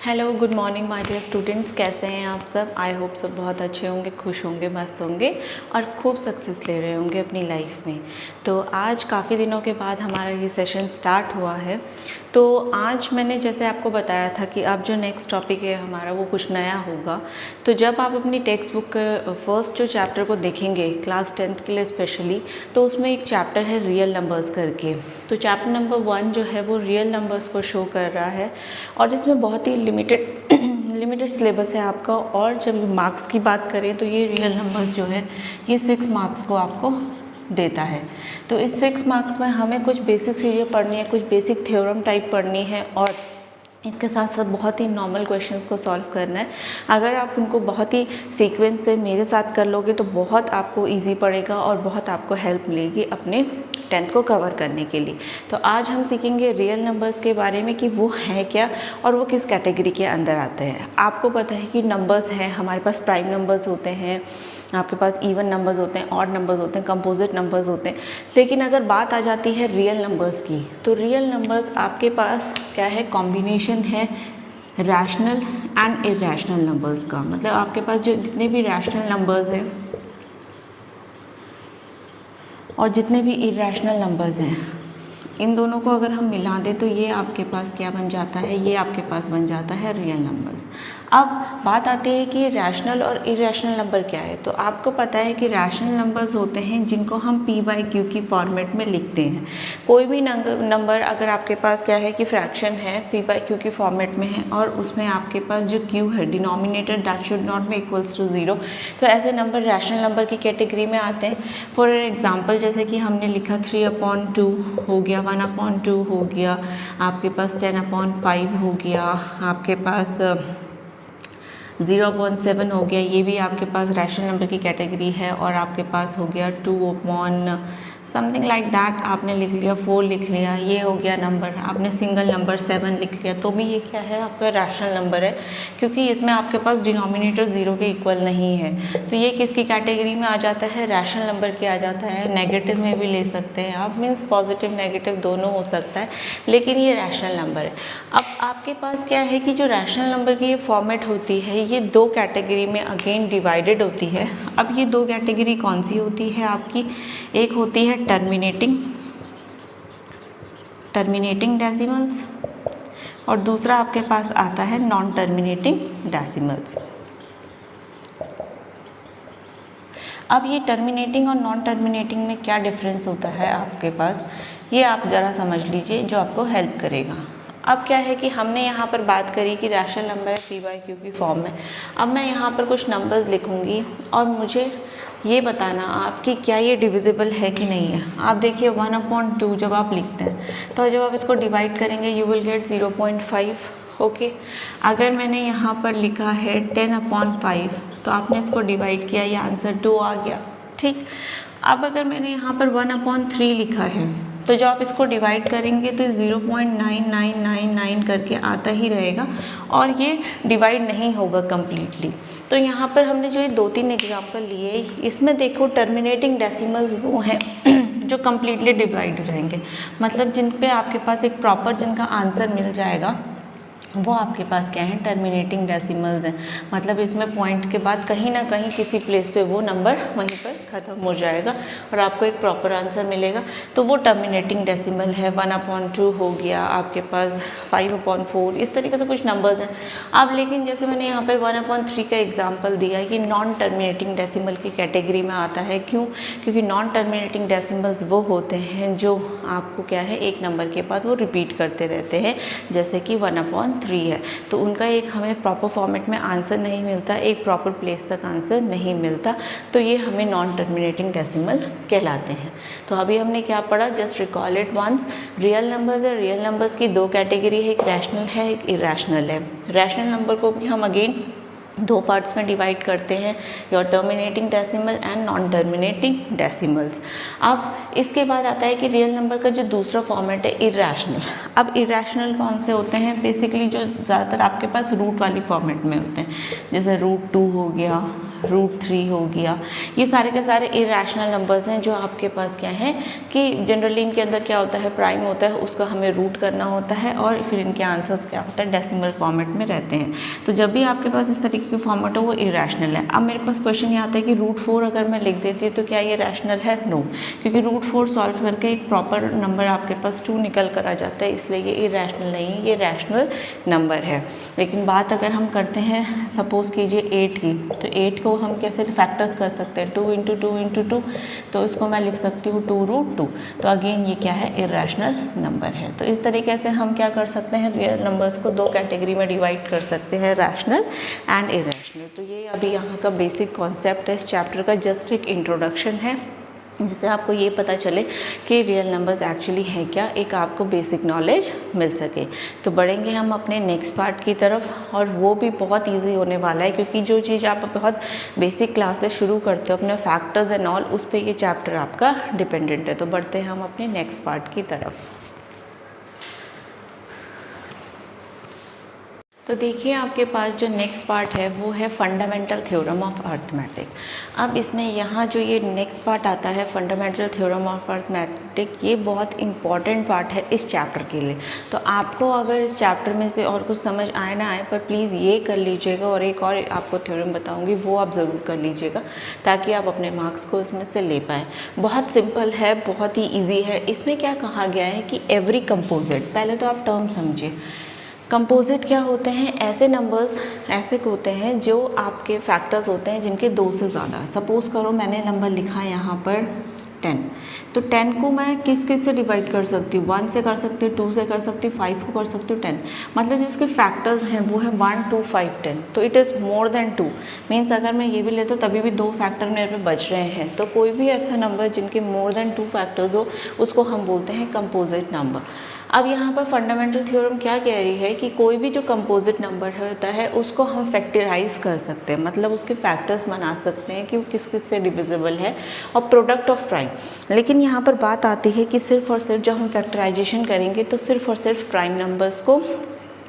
Hello, good morning my dear students. कैसे हैं आप सब? आई होप सब बहुत अच्छे होंगे, खुश होंगे, मस्त होंगे और खूब सक्सेस ले रहे होंगे अपनी लाइफ में। तो आज काफ़ी दिनों के बाद हमारा ये सेशन स्टार्ट हुआ है। तो आज मैंने जैसे आपको बताया था कि अब जो नेक्स्ट टॉपिक है हमारा वो कुछ नया होगा। तो जब आप अपनी टेक्स्ट बुक फर्स्ट जो चैप्टर को देखेंगे क्लास 10th के लिए स्पेशली, तो उसमें एक चैप्टर है रियल नंबर्स करके। तो चैप्टर नंबर 1 जो है वो रियल नंबर्स को शो कर रहा है और जिसमें बहुत ही लिमिटेड सिलेबस है आपका। और जब मार्क्स की बात करें तो ये रियल नंबर्स जो है ये 6 मार्क्स को आपको देता है। तो इस 6 मार्क्स में हमें कुछ बेसिक चीज़ें पढ़नी है, कुछ बेसिक थ्योरम टाइप पढ़नी है और इसके साथ साथ बहुत ही नॉर्मल क्वेश्चंस को सॉल्व करना है। अगर आप उनको बहुत ही सीक्वेंस से मेरे साथ कर लोगे तो बहुत आपको इजी पड़ेगा और बहुत आपको हेल्प मिलेगी अपने 10th को कवर करने के लिए। तो आज हम सीखेंगे रियल नंबर्स के बारे में कि वो है क्या और वो किस कैटेगरी के अंदर आते हैं। आपको पता है कि नंबर्स हैं, हमारे पास प्राइम नंबर्स होते हैं, आपके पास इवन नंबर्स होते हैं, ऑड नंबर्स होते हैं, कंपोजिट नंबर्स होते हैं। लेकिन अगर बात आ जाती है रियल नंबर्स की, तो रियल नंबर्स आपके पास क्या है, कॉम्बिनेशन है रैशनल एंड इरैशनल नंबर्स का। मतलब आपके पास जो जितने भी रैशनल नंबर्स हैं और जितने भी इरैशनल नंबर्स हैं, इन दोनों को अगर हम मिला दें तो ये आपके पास क्या बन जाता है, ये आपके पास बन जाता है रियल नंबर्स। अब बात आती है कि रैशनल और इरैशनल नंबर क्या है। तो आपको पता है कि रैशनल नंबर्स होते हैं जिनको हम p/q की फॉर्मेट में लिखते हैं। कोई भी नंबर अगर आपके पास क्या है कि फ्रैक्शन है, p/q की फॉर्मेट में है और उसमें आपके पास जो q है denominator that should not be equals to 0, तो ऐसे नंबर रैशनल नंबर की कैटेगरी में आते हैं। फॉर एग्जाम्पल जैसे कि हमने लिखा 3/2 हो गया, 1/2 हो गया, आपके पास 10/5 हो गया, आपके पास 0/7 हो गया, ये भी आपके पास रैशनल नंबर की कैटेगरी है। और आपके पास हो गया 2/ समथिंग लाइक दैट आपने लिख लिया, 4 लिख लिया, ये हो गया नंबर। आपने सिंगल नंबर 7 लिख लिया तो भी ये क्या है, आपका रैशनल नंबर है, क्योंकि इसमें आपके पास डिनोमिनेटर 0 के इक्वल नहीं है। तो ये किसकी कैटेगरी में आ जाता है, रैशनल नंबर के आ जाता है। नेगेटिव में भी ले सकते हैं आप, मीन्स पॉजिटिव नेगेटिव दोनों हो सकता है, लेकिन ये रैशनल नंबर है। अब आपके पास क्या है कि जो रैशनल नंबर की ये फॉर्मेट होती है ये 2 कैटेगरी में अगेन डिवाइडेड होती है। अब ये 2 कैटेगरी कौन सी होती है आपकी, एक होती है टर्मिनेटिंग डेसिमल्स और दूसरा आपके पास आता है नॉन टर्मिनेटिंग डेसिमल्स। अब ये टर्मिनेटिंग और नॉन टर्मिनेटिंग में क्या डिफरेंस होता है आपके पास, ये आप ज़रा समझ लीजिए जो आपको हेल्प करेगा। अब क्या है कि हमने यहाँ पर बात करी कि रैशनल नंबर है p/q की फॉर्म में। अब मैं यहाँ पर कुछ नंबर्स लिखूँगी और मुझे ये बताना आप कि क्या ये डिविजिबल है कि नहीं है। आप देखिए 1/2 जब आप लिखते हैं तो जब आप इसको डिवाइड करेंगे यू विल गेट 0.5। ओके, अगर मैंने यहाँ पर लिखा है 10/5 तो आपने इसको डिवाइड किया, ये आंसर 2 आ गया। ठीक, अब अगर मैंने यहाँ पर 1/3 लिखा है तो जब आप इसको डिवाइड करेंगे तो 0.9999 करके आता ही रहेगा और ये डिवाइड नहीं होगा कम्प्लीटली। तो यहाँ पर हमने जो ये 2-3 एग्जाम्पल लिए, इसमें देखो टर्मिनेटिंग डेसिमल्स वो हैं जो कम्प्लीटली डिवाइड हो जाएंगे, मतलब जिन पे आपके पास एक प्रॉपर जिनका आंसर मिल जाएगा वो आपके पास क्या है, टर्मिनेटिंग डेसिमल्स हैं। मतलब इसमें पॉइंट के बाद कहीं ना कहीं किसी प्लेस पे वो नंबर वहीं पर ख़त्म हो जाएगा और आपको एक प्रॉपर आंसर मिलेगा, तो वो टर्मिनेटिंग डेसिमल है। 1/2 हो गया आपके पास, 5/4, इस तरीके से कुछ नंबर्स हैं। अब लेकिन जैसे मैंने यहाँ पर 1/3 का एग्जाम्पल दिया कि नॉन टर्मिनेटिंग डेसिमल की कैटेगरी में आता है। क्यों? क्योंकि नॉन टर्मिनेटिंग डेसिमल्स वो होते हैं जो आपको क्या है, एक नंबर के बाद वो रिपीट करते रहते हैं, जैसे कि 1/3 है। तो उनका एक हमें प्रॉपर फॉर्मेट में आंसर नहीं मिलता, एक प्रॉपर प्लेस तक आंसर नहीं मिलता, तो ये हमें नॉन टर्मिनेटिंग डेसिमल कहलाते हैं। तो अभी हमने क्या पढ़ा, just recall it once. Real numbers है, रियल नंबर्स की 2 कैटेगरी है, एक रैशनल है, एक इरैशनल है। रैशनल नंबर को भी हम अगेन 2 पार्ट्स में डिवाइड करते हैं, your terminating decimal and non terminating decimals. अब इसके बाद आता है कि रियल नंबर का जो दूसरा फॉर्मेट है इरैशनल। अब इरैशनल कौन से होते हैं, बेसिकली जो ज़्यादातर आपके पास रूट वाली फॉर्मेट में होते हैं, जैसे √2 हो गया, √3 हो गया, ये सारे के सारे इरेशनल नंबर्स हैं जो आपके पास क्या है कि जनरली इनके अंदर क्या होता है, प्राइम होता है, उसका हमें रूट करना होता है और फिर इनके आंसर्स क्या होता है, डेसिमल फॉर्मेट में रहते हैं। तो जब भी आपके पास इस तरीके की फॉर्मेट हो वो इरेशनल है। अब मेरे पास क्वेश्चन ये आता है कि √4 अगर मैं लिख देती हूँ तो क्या ये रैशनल है? नो, क्योंकि √4 सॉल्व करके एक प्रॉपर नंबर आपके पास 2 निकल कर आ जाता है, इसलिए ये इरेशनल नहीं है, ये रैशनल नंबर है। लेकिन बात अगर हम करते हैं सपोज़ कीजिए 8 की, तो 8 को हम कैसे फैक्टर्स कर सकते हैं, 2 × 2 × 2, तो इसको मैं लिख सकती हूँ 2√2। तो अगेन ये क्या है, इरेशनल नंबर है। तो इस तरीके से हम क्या कर सकते हैं, रियल नंबर्स को 2 कैटेगरी में डिवाइड कर सकते हैं, रैशनल एंड इरेशनल। तो ये अभी यहाँ का बेसिक कॉन्सेप्ट है इस चैप्टर का, जस्ट एक इंट्रोडक्शन है जिससे आपको ये पता चले कि रियल नंबर्स एक्चुअली है क्या, एक आपको बेसिक नॉलेज मिल सके। तो बढ़ेंगे हम अपने नेक्स्ट पार्ट की तरफ, और वो भी बहुत इजी होने वाला है, क्योंकि जो चीज़ आप बहुत बेसिक क्लास से शुरू करते हो अपने फैक्टर्स एंड ऑल, उस पर ये चैप्टर आपका डिपेंडेंट है। तो बढ़ते हैं हम अपने नेक्स्ट पार्ट की तरफ। तो देखिए आपके पास जो नेक्स्ट पार्ट है वो है फंडामेंटल थ्योरम ऑफ अर्थमेटिक। अब इसमें यहाँ जो ये नेक्स्ट पार्ट आता है फंडामेंटल थ्योरम ऑफ अर्थमेटिक, ये बहुत इंपॉर्टेंट पार्ट है इस चैप्टर के लिए। तो आपको अगर इस चैप्टर में से और कुछ समझ आए ना आए, पर प्लीज़ ये कर लीजिएगा, और एक और आपको थ्योरम बताऊँगी वो आप ज़रूर कर लीजिएगा ताकि आप अपने मार्क्स को इसमें से ले पाएँ। बहुत सिंपल है, बहुत ही ईजी है। इसमें क्या कहा गया है कि एवरी कंपोजिट, पहले तो आप टर्म समझिए। कंपोजिट क्या होते हैं, ऐसे नंबर्स ऐसे होते हैं जो आपके फैक्टर्स होते हैं जिनके 2 से ज़्यादा। सपोज़ करो मैंने नंबर लिखा है यहाँ पर 10, तो 10 को मैं किस किस से डिवाइड कर सकती हूँ, 1 से कर सकती हूँ, 2 से कर सकती हूँ, 5 को कर सकती हूँ, 10। मतलब जो इसके फैक्टर्स हैं वो है 1, 2, 5, 10। तो it is more than 2, means अगर मैं ये भी लेता हूँ तभी भी 2 फैक्टर मेरे पे बच रहे हैं। तो कोई भी ऐसा नंबर जिनके मोर देन 2 फैक्टर्स हो उसको हम बोलते हैं कंपोजिट नंबर। अब यहाँ पर फंडामेंटल थ्योरम क्या कह रही है कि कोई भी जो कंपोजिट नंबर होता है उसको हम फैक्टराइज कर सकते हैं, मतलब उसके फैक्टर्स बना सकते हैं कि वो किस किस से डिविजिबल है, और प्रोडक्ट ऑफ प्राइम। लेकिन यहाँ पर बात आती है कि सिर्फ और सिर्फ जब हम फैक्टराइजेशन करेंगे तो सिर्फ और सिर्फ प्राइम नंबर्स को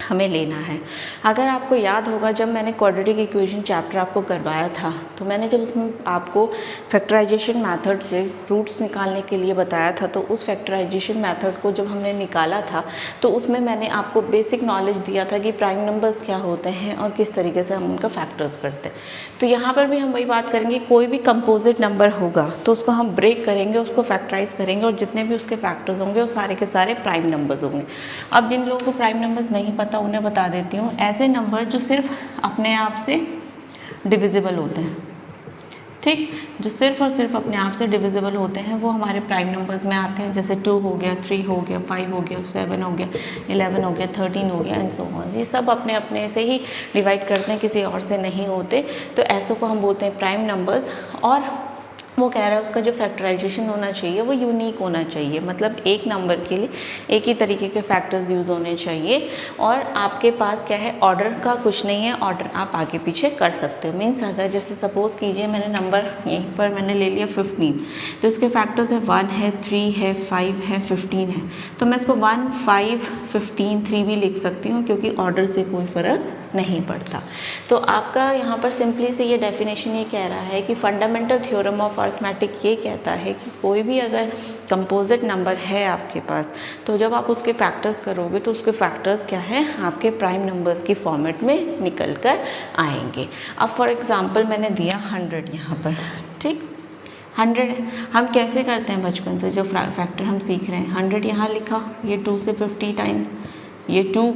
हमें लेना है। अगर आपको याद होगा जब मैंने क्वाड्रेटिक इक्वेशन चैप्टर आपको करवाया था, तो मैंने जब उसमें आपको फैक्टराइजेशन मेथड से रूट्स निकालने के लिए बताया था, तो उस फैक्टराइजेशन मेथड को जब हमने निकाला था तो उसमें मैंने आपको बेसिक नॉलेज दिया था कि प्राइम नंबर्स क्या होते हैं और किस तरीके से हम उनका फैक्टर्स करते हैं। तो यहाँ पर भी हम वही बात करेंगे, कोई भी कंपोजिट नंबर होगा तो उसको हम ब्रेक करेंगे, उसको फैक्टराइज करेंगे, और जितने भी उसके फैक्टर्स होंगे वो सारे के सारे प्राइम नंबर्स होंगे। अब जिन लोगों को प्राइम नंबर्स नहीं पता उन्हें बता देती हूँ, ऐसे नंबर जो सिर्फ अपने आप से डिविजिबल होते हैं, ठीक, जो सिर्फ और सिर्फ अपने आप से डिविजिबल होते हैं वो हमारे प्राइम नंबर्स में आते हैं। जैसे 2 हो गया, 3 हो गया, 5 हो गया, 7 हो गया, 11 हो गया, 13 हो गया, एंड सो ऑन। ये सब अपने अपने से ही डिवाइड करते हैं, किसी और से नहीं होते। तो ऐसों को हम बोलते हैं प्राइम नंबर्स। और वो कह रहा है उसका जो फैक्टराइजेशन होना चाहिए वो यूनिक होना चाहिए, मतलब एक नंबर के लिए एक ही तरीके के फैक्टर्स यूज़ होने चाहिए, और आपके पास क्या है, ऑर्डर का कुछ नहीं है, ऑर्डर आप आगे पीछे कर सकते हो। मीन्स अगर जैसे सपोज़ कीजिए मैंने नंबर यहीं पर मैंने ले लिया 15, तो इसके फैक्टर्स है 1 है, 3 है, 5 है, 15 है। तो मैं इसको 1, 5, 15, 3 भी लिख सकती हूँ, क्योंकि ऑर्डर से कोई फ़र्क नहीं पड़ता। तो आपका यहाँ पर सिंपली से ये डेफिनेशन ये कह रहा है कि फंडामेंटल थ्योरम ऑफ अर्थमेटिक ये कहता है कि कोई भी अगर कंपोजिट नंबर है आपके पास, तो जब आप उसके फैक्टर्स करोगे तो उसके फैक्टर्स क्या हैं, आपके प्राइम नंबर्स की फॉर्मेट में निकल कर आएंगे। अब फॉर एग्जांपल मैंने दिया 100 यहाँ पर, ठीक, 100 हम कैसे करते हैं बचपन से जो फैक्टर हम सीख रहे हैं, 100 यहाँ लिखा, ये 2 से 50 टाइम्स, ये 2,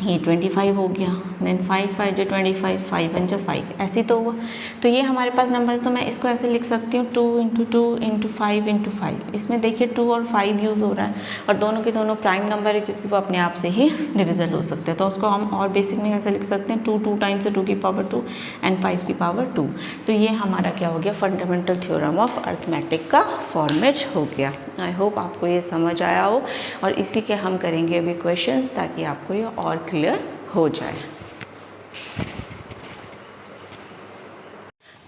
ये 25 हो गया, देन 5 5 जो 25, 5 1 जो 5, ऐसी तो हुआ। तो ये हमारे पास नंबर्स, तो मैं इसको ऐसे लिख सकती हूँ 2 × 2 × 5 × 5। इसमें देखिए 2 और 5 यूज़ हो रहा है, और दोनों के दोनों प्राइम नंबर है क्योंकि वो अपने आप से ही डिविजल हो सकते हैं। तो उसको हम और बेसिक में ऐसे लिख सकते हैं 2 2 टाइम्स 2 की पावर 2 एंड 5 की पावर 2। तो ये हमारा क्या हो गया, फंडामेंटल थ्योरम ऑफ अर्थमेटिक का फॉर्मेट हो गया। आई होप आपको ये समझ आया हो, और इसी के हम करेंगे अभी क्वेश्चंस ताकि आपको ये और क्लियर हो जाए।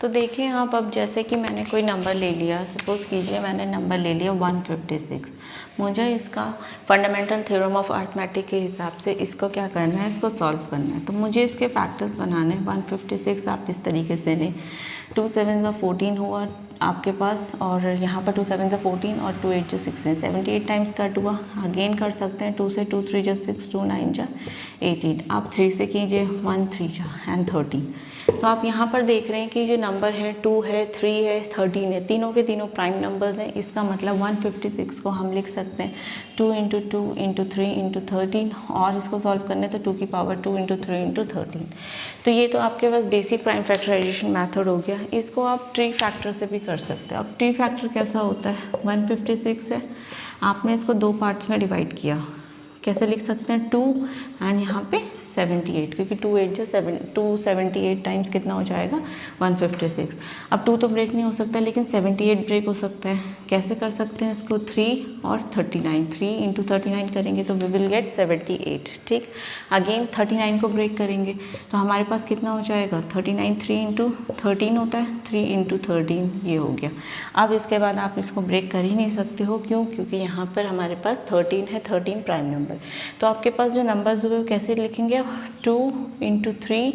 तो देखिए आप, अब जैसे कि मैंने कोई नंबर ले लिया, सपोज़ कीजिए मैंने नंबर ले लिया 156। मुझे इसका फंडामेंटल थ्योरम ऑफ अर्थमेटिक के हिसाब से इसको क्या करना है, इसको सॉल्व करना है। तो मुझे इसके फैक्टर्स बनाने हैं। 156 आप इस तरीके से लें, 2 7 14 हुआ आपके पास, और यहाँ पर 2 7 14 और 2 8 16, 78 टाइम्स कट हुआ। अगेन कर सकते हैं, 2 से 2 3 6, 2 9 18। आप 3 से कीजिए, 1 3 एंड 13। तो आप यहाँ पर देख रहे हैं कि जो नंबर है 2 है, 3 है, 13 है, तीनों के तीनों प्राइम नंबर्स हैं। इसका मतलब 156 को हम लिख सकते हैं 2 × 2 × 3 × 13, और इसको सॉल्व करने तो 2 की पावर 2 × 3 × 13। तो ये तो आपके पास बेसिक प्राइम फैक्टराइजेशन मेथड हो गया। इसको आप ट्री फैक्टर से भी कर सकते हैं। अब ट्री फैक्टर कैसा होता है, 156 है, आपने इसको 2 पार्ट्स में डिवाइड किया। कैसे लिख सकते हैं, 2 एंड यहाँ पे 78, क्योंकि 2 8 278 टाइम्स कितना हो जाएगा, 156। अब 2 तो ब्रेक नहीं हो सकता, लेकिन 78 ब्रेक हो सकता है। कैसे कर सकते हैं इसको, 3 और 39, 3 × 39 करेंगे तो वी विल गेट 78। ठीक, अगेन 39 को ब्रेक करेंगे तो हमारे पास कितना हो जाएगा, 39 3 × 13 होता है, 3 × 13 ये हो गया। अब इसके बाद आप इसको ब्रेक कर ही नहीं सकते हो, क्यों, क्योंकि यहाँ पर हमारे पास 13 है, 13 प्राइम नंबर। तो आपके पास जो नंबर्स हुए वो कैसे लिखेंगे आप, 2 × 3,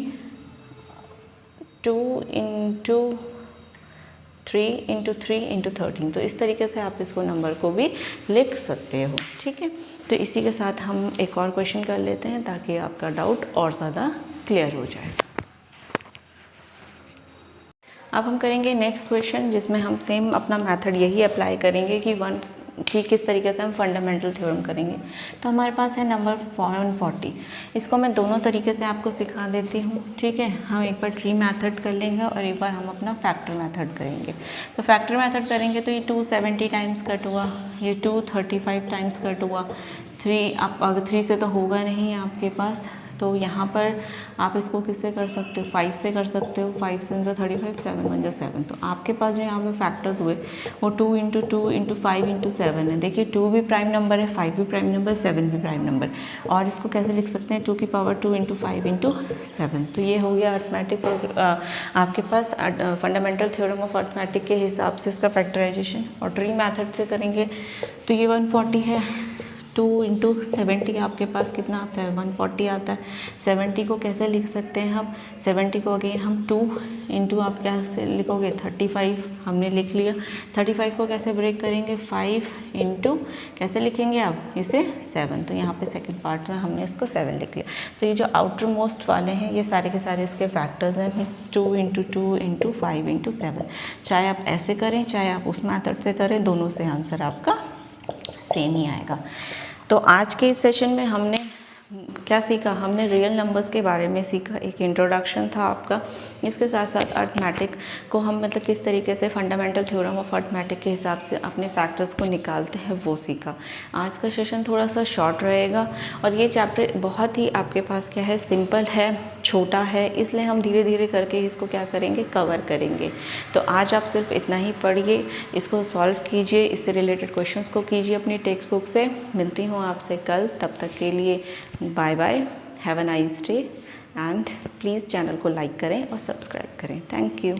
2 × 3 × 3 × 13। तो इस तरीके से आप इसको नंबर को भी लिख सकते हो। ठीक है, तो इसी के साथ हम एक और क्वेश्चन कर लेते हैं ताकि आपका डाउट और ज़्यादा क्लियर हो जाए। अब हम करेंगे नेक्स्ट क्वेश्चन, जिसमें हम सेम अपना मेथड यही अप्लाई करेंगे कि किस तरीके से हम फंडामेंटल थ्योरम करेंगे। तो हमारे पास है नंबर 140। इसको मैं दोनों तरीके से आपको सिखा देती हूँ। ठीक है, हम एक बार ट्री मेथड कर लेंगे और एक बार हम अपना फैक्टर मेथड करेंगे। तो फैक्टर मेथड करेंगे तो ये 270 टाइम्स कट हुआ, ये 235 टाइम्स कट हुआ, 3 आप अगर 3 से तो होगा नहीं आपके पास, तो यहाँ पर आप इसको किससे कर सकते हो, 5 से कर सकते हो। 5 से 35, 7 1 7। तो आपके पास जो यहाँ पे फैक्टर्स हुए वो 2 × 2 × 5 × 7 है। देखिए 2 भी प्राइम नंबर है, 5 भी प्राइम नंबर, 7 भी प्राइम नंबर। और इसको कैसे लिख सकते हैं, 2 की पावर 2 × 5 × 7। तो ये हो गया अर्थमेटिक आपके पास फंडामेंटल थ्योरम ऑफ अर्थमेटिक के हिसाब से इसका फैक्टराइजेशन। और ट्री मैथड से करेंगे तो ये 140 है, 2 × 70 आपके पास कितना आता है, 140 आता है। 70 को कैसे लिख सकते हैं हम, 70 को अगेन हम 2 × आप कैसे लिखोगे, 35 हमने लिख लिया। 35 को कैसे ब्रेक करेंगे, 5 × कैसे लिखेंगे आप इसे, 7। तो यहाँ पे सेकंड पार्ट में हमने इसको 7 लिख लिया। तो ये जो आउटर मोस्ट वाले हैं ये सारे के सारे इसके फैक्टर्स हैं, 2 × 2 × 5 × 7। चाहे आप ऐसे करें चाहे आप उस मेथड से करें, दोनों से आंसर आपका सेम ही आएगा। तो आज के इस सेशन में हमने क्या सीखा, हमने रियल नंबर्स के बारे में सीखा। एक इंट्रोडक्शन था आपका, इसके साथ साथ अर्थमेटिक को हम मतलब किस तरीके से फंडामेंटल थ्योरम ऑफ अर्थमेटिक के हिसाब से अपने फैक्टर्स को निकालते हैं वो सीखा। आज का सेशन थोड़ा सा शॉर्ट रहेगा और ये चैप्टर बहुत ही आपके पास क्या है, सिंपल है, छोटा है, इसलिए हम धीरे धीरे करके इसको क्या करेंगे, कवर करेंगे। तो आज आप सिर्फ इतना ही पढ़िए, इसको सॉल्व कीजिए, इससे रिलेटेड क्वेश्चंस को कीजिए अपनी टेक्स्ट बुक से। मिलती हूँ आपसे कल, तब तक के लिए bye bye, have a nice day and please channel को लाइक करें और सब्सक्राइब करें। Thank you.